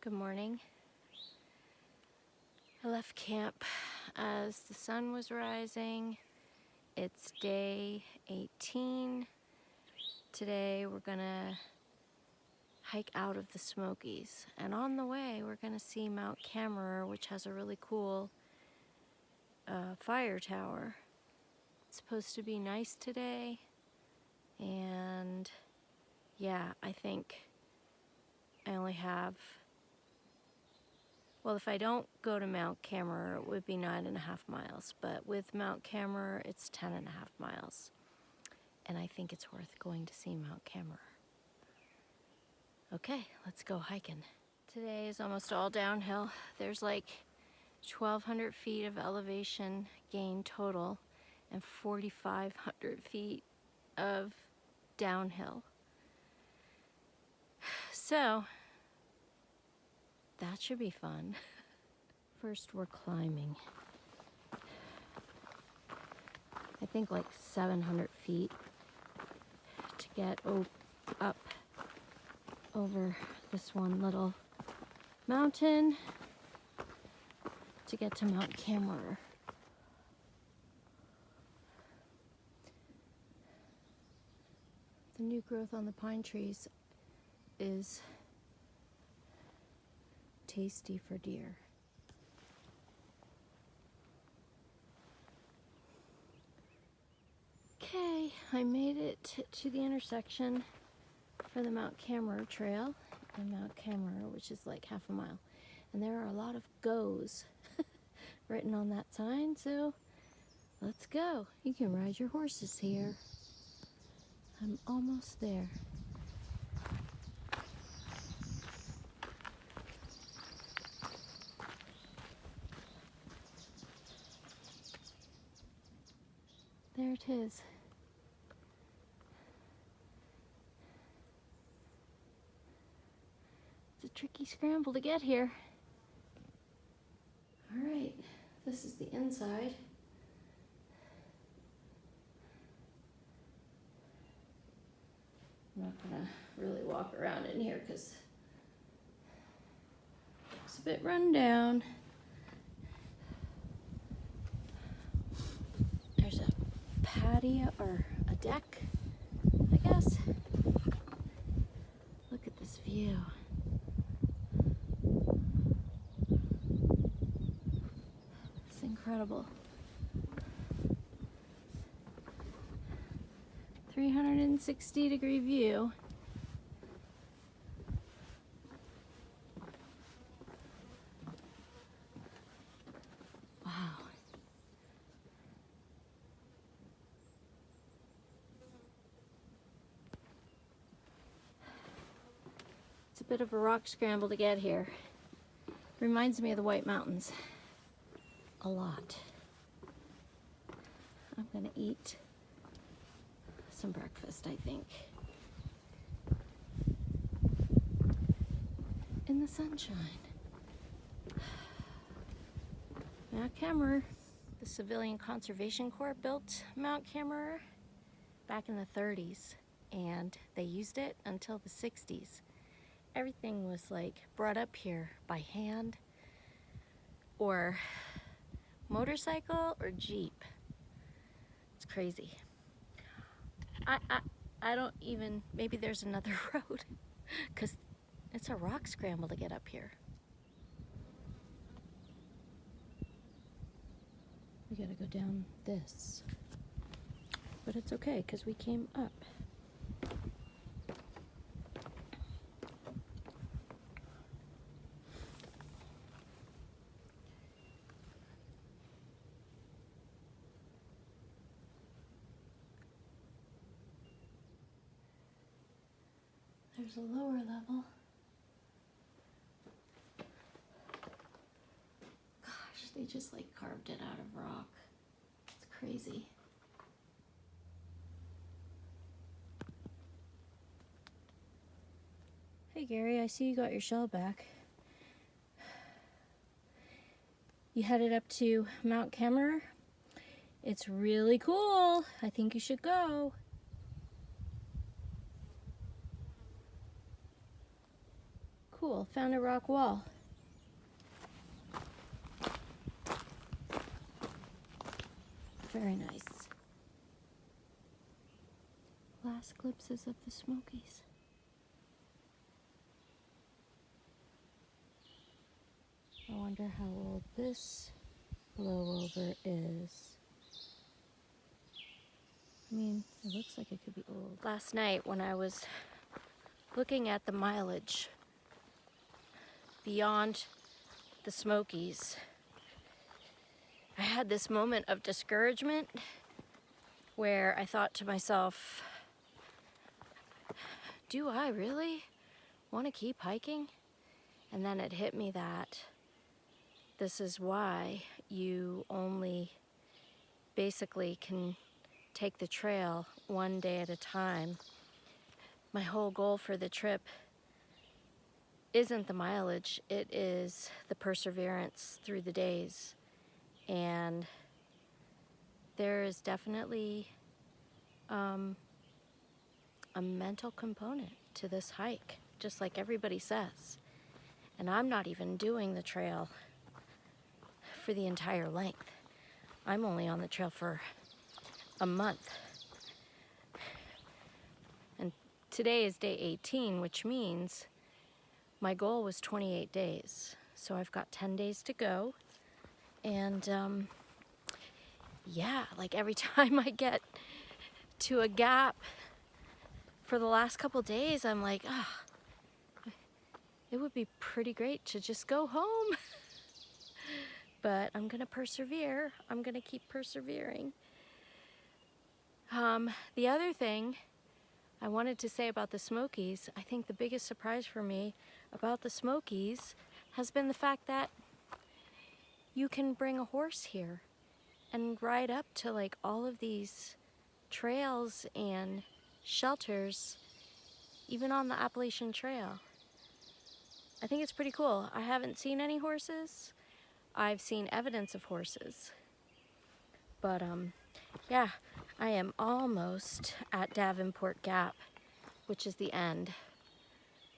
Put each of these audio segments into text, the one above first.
Good morning. I left camp as the sun was rising. It's day 18. Today we're gonna hike out of the Smokies, and on the way we're gonna see Mount Camerer, which has a really cool fire tower. It's supposed to be nice today, and yeah, I think I only have, well, if I don't go to Mount Camerer, it would be 9.5 miles, but with Mount Camerer, it's 10.5 miles. And I think it's worth going to see Mount Camerer. Okay, let's go hiking. Today is almost all downhill. There's like 1,200 feet of elevation gain total and 4,500 feet of downhill. So, that should be fun. First, we're climbing. I think like 700 feet to get up over this one little mountain to get to Mount Camerer. The new growth on the pine trees is tasty for deer. Okay, I made it to the intersection for the Mount Camerer trail and Mount Camerer, which is like half a mile. And there are a lot of goes written on that sign, so let's go. You can ride your horses here. I'm almost there. There it is. It's a tricky scramble to get here. All right, this is the inside. I'm not gonna really walk around in here because it's a bit run down. There's a patio or a deck, I guess. Look at this view. It's incredible. 360-degree view. Wow. It's a bit of a rock scramble to get here. Reminds me of the White Mountains a lot. I'm gonna eat some breakfast, I think, in the sunshine. Mount Camerer. The Civilian Conservation Corps built Mount Camerer back in the 30s, and they used it until the 60s. Everything was like brought up here by hand or motorcycle or Jeep. It's crazy. I don't even, maybe there's another road because it's a rock scramble to get up here. We gotta go down this, but it's okay because we came up. There's a lower level. Gosh, they just like carved it out of rock. It's crazy. Hey Gary, I see you got your shell back. You headed up to Mount Camerer. It's really cool. I think you should go. Cool, found a rock wall. Very nice. Last glimpses of the Smokies. I wonder how old this blowover is. I mean, it looks like it could be old. Last night when I was looking at the mileage beyond the Smokies, I had this moment of discouragement where I thought to myself, do I really want to keep hiking? And then it hit me that this is why you only basically can take the trail one day at a time. My whole goal for the trip isn't the mileage, it is the perseverance through the days. And there is definitely a mental component to this hike, just like everybody says. And I'm not even doing the trail for the entire length. I'm only on the trail for a month. And today is day 18, which means my goal was 28 days. So I've got 10 days to go. And yeah, like every time I get to a gap for the last couple days, I'm like, it would be pretty great to just go home. But I'm gonna persevere. I'm gonna keep persevering. The other thing I wanted to say about the Smokies, I think the biggest surprise for me about the Smokies has been the fact that you can bring a horse here and ride up to like all of these trails and shelters, even on the Appalachian Trail. I think it's pretty cool. I haven't seen any horses. I've seen evidence of horses. But yeah, I am almost at Davenport Gap, which is the end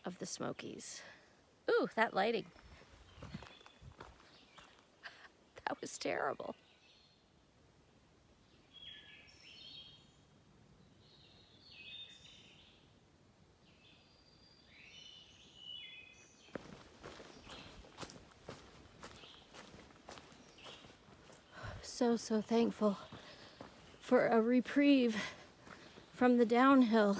of the Smokies. Ooh, that lighting. That was terrible. So thankful for a reprieve from the downhill.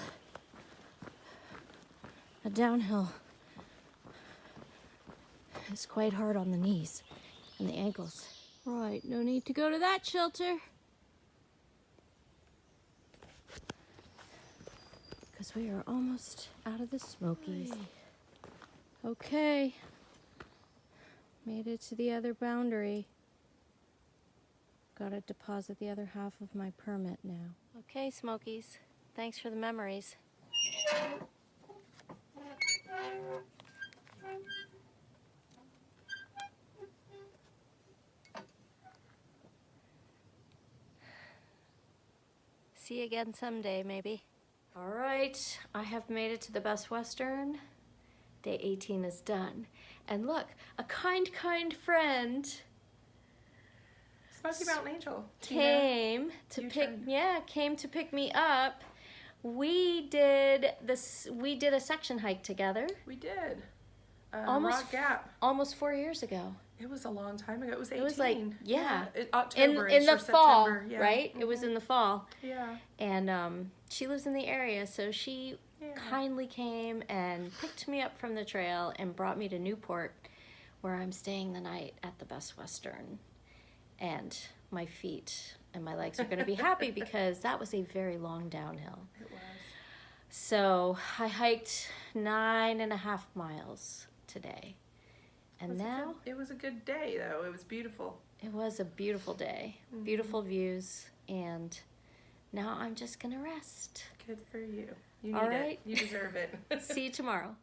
A downhill is quite hard on the knees and the ankles. Right, no need to go to that shelter. Because we are almost out of the Smokies. Okay, made it to the other boundary. Gotta deposit the other half of my permit now. Okay, Smokies, thanks for the memories. See you again someday, maybe. All right, I have made it to the Best Western. Day 18 is done. And look, a kind friend Smoky Mountain Angel came to pick me up. We did a section hike together. We did. Almost Rock Gap. Almost 4 years ago. It was a long time ago. It was 18. It was like, October in the fall, September. Yeah. right? It was in the fall. Yeah. And she lives in the area, so she kindly came and picked me up from the trail and brought me to Newport, where I'm staying the night at the Best Western. And my feet and my legs are going to be happy because that was a very long downhill. It was. So I hiked 9.5 miles today. And now it was a good day, though. It was beautiful. It was a beautiful day. Mm-hmm. Beautiful views. And now I'm just going to rest. Good for you. You need All right. it. You deserve it. See you tomorrow.